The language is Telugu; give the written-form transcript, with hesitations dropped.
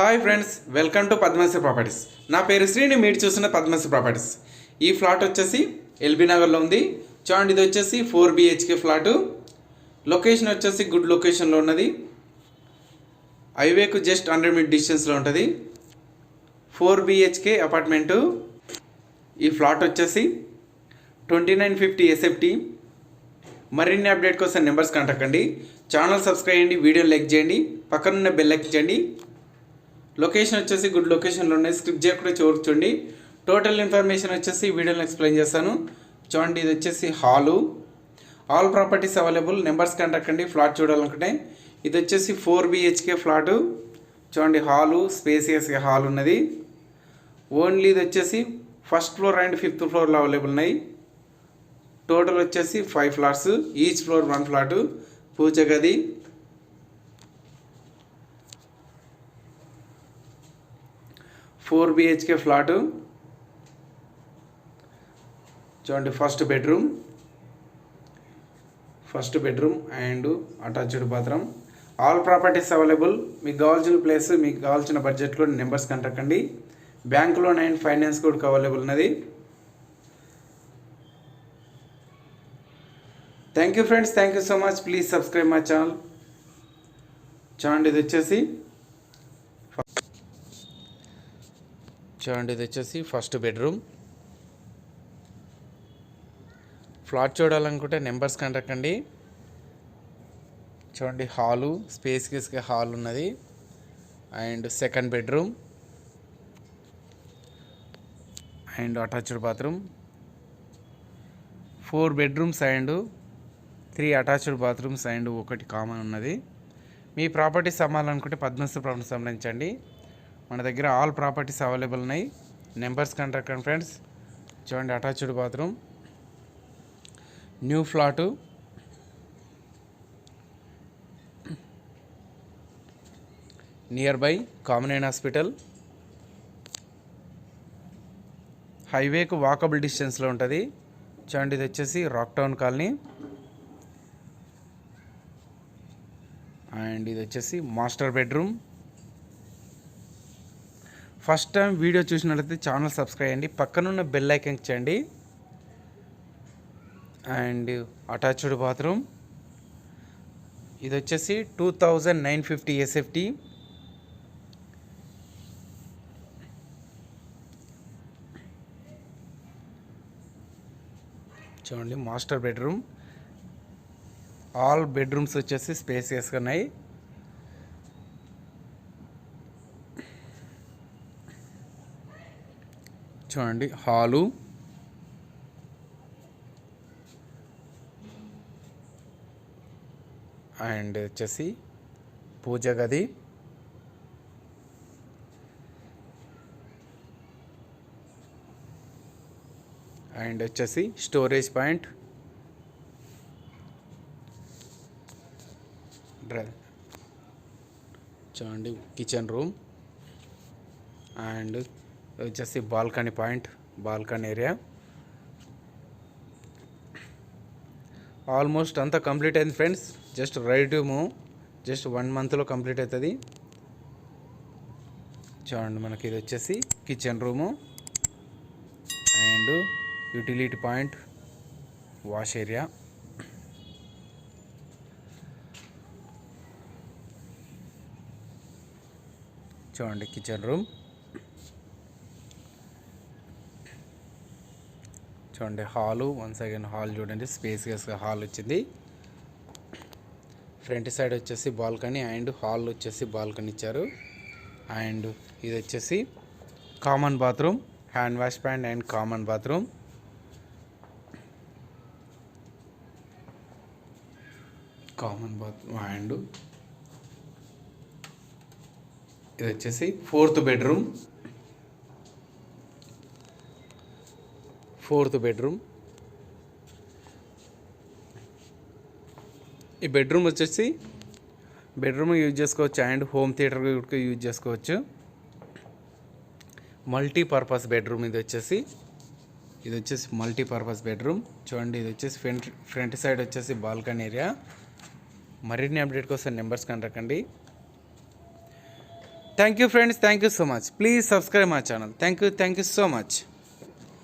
Hi friends, welcome to Padmashri properties. నా పేరు శ్రీని, మీరు చూస్తున్న పద్మశ్రీ ప్రాపర్టీస్. ఈ ఫ్లాట్ వచ్చేసి ఎల్బీ నగర్లో ఉంది. చూడండి, ఇది వచ్చేసి 4 BHK ఫ్లాటు. లొకేషన్ వచ్చేసి గుడ్ లొకేషన్లో ఉన్నది. హైవేకు జస్ట్ 100 మీటర్ డిస్టెన్స్లో ఉంటుంది. 4 BHK అపార్ట్మెంటు. ఈ ఫ్లాట్ వచ్చేసి 2950 SFT. మరిన్ని అప్డేట్ కోసం నెంబర్స్ కాంటాక్ట్ కండి. ఛానల్ సబ్స్క్రైబ్ చేయండి, వీడియోని లైక్ చేయండి, పక్కనున్న బెల్ లైక్ చేయండి. లొకేషన్ వచ్చేసి గుడ్ లొకేషన్లో ఉన్నాయి. స్క్రిప్ట్ చేయకుండా చూడండి. టోటల్ ఇన్ఫర్మేషన్ వచ్చేసి వీడియోలో ఎక్స్ప్లెయిన్ చేస్తాను. చూడండి, ఇది వచ్చేసి hall. All properties available. Numbers contact అండి ఫ్లాట్ చూడాలనుకుంటే. ఇది వచ్చేసి 4 BHK ఫ్లాటు. చూడండి, హాలు స్పేసియస్గా హాల్ ఉన్నది. ఓన్లీ ఇది వచ్చేసి ఫస్ట్ ఫ్లోర్ అండ్ 5th ఫ్లోర్లో అవైలబుల్ ఉన్నాయి. టోటల్ వచ్చేసి 5 ఫ్లాట్స్, ఈచ్ ఫ్లోర్ 1 ఫ్లాటు. పూజ గది, 4 BHK ఫ్లాటు. చూడండి, first bedroom and attached bathroom. All properties available. మీకు కావాల్సిన ప్లేస్, మీకు కావాల్సిన బడ్జెట్లో నెంబర్స్ కాంటాక్ట్ అండి. బ్యాంక్ లోన్ అండ్ ఫైనాన్స్ కూడా అవైలబుల్ ఉన్నది. Thank you friends, thank you so much. Please subscribe my channel. చూడండి, ఇది వచ్చేసి ఫస్ట్ బెడ్రూమ్. ఫ్లాట్ చూడాలనుకుంటే నెంబర్స్ కాంటాక్ట్ అండి. చూడండి, హాలు స్పేస్గా హాల్ ఉన్నది and second bedroom and attached bathroom. 4 bedrooms and 3 attached bathrooms and 1 common ఉన్నది. మీ ప్రాపర్టీస్ అమ్మాలనుకుంటే పద్మశ్రీ ప్రాపర్టీస్ సంబంధించండి. మన దగ్గర ఆల్ ప్రాపర్టీస్ అవైలబుల్ ఉన్నాయి. నెంబర్స్ కాంటాక్ట్ అండి ఫ్రెండ్స్. చూడండి, attached bathroom, new flat. Nearby common hospital. హైవేకు వాకబుల్ డిస్టెన్స్లో ఉంటుంది. చూడండి, ఇది వచ్చేసి రాక్ టౌన్ కాలనీ అండ్ ఇది వచ్చేసి master bedroom. First time video చూసినట్లయితే ఛానల్ సబ్స్క్రైబ్ చేయండి, పక్కనున్న బెల్ ఐకాన్ చేయండి. And attached bathroom. ఇది వచ్చేసి 2950 SFT. చూడండి, మాస్టర్ బెడ్రూమ్. ఆల్ బెడ్రూమ్స్ వచ్చేసి స్పేసియస్గా ఉన్నాయి. చూడండి, హాలు అండ్ వచ్చేసి పూజ గది అండ్ వచ్చేసి స్టోరేజ్ పాయింట్. చూడండి, కిచెన్ రూమ్ అండ్ వచ్చేసి balcony point, balcony area. Almost అంతా కంప్లీట్ అయింది friends. Just ready to move. Just 1 మంత్లో కంప్లీట్ అవుతుంది. చూడండి, మనకి ఇది వచ్చేసి kitchen room and utility point, wash area. చూడండి, కిచెన్ రూమ్. చూడండి, హాలు. వన్స్ అగైన్ హాల్ చూడండి, స్పేసియస్గా హాల్ వచ్చింది. ఫ్రంట్ సైడ్ వచ్చేసి బాల్కనీ అండ్ హాల్ వచ్చేసి బాల్కనీ ఇచ్చారు. అండ్ ఇది వచ్చేసి common bathroom, hand wash pant and common bathroom. And ఇది వచ్చేసి 4th బెడ్రూమ్. ఈ బెడ్రూమ్ వచ్చేసి యూజ్ చేసుకోవచ్చు అండ్ హోమ్ థియేటర్ కూడా యూజ్ చేసుకోవచ్చు. Multipurpose bedroom. ఇది వచ్చేసి మల్టీపర్పస్ బెడ్రూమ్. చూడండి, ఇది వచ్చేసి ఫ్రంట్ సైడ్ వచ్చేసి బాల్కనీ ఏరియా. మరిన్ని అప్డేట్ కోసం నెంబర్స్ కాంటాక్ట్ అండి. Thank you friends, thank you so much. Please subscribe my channel. Thank you so much.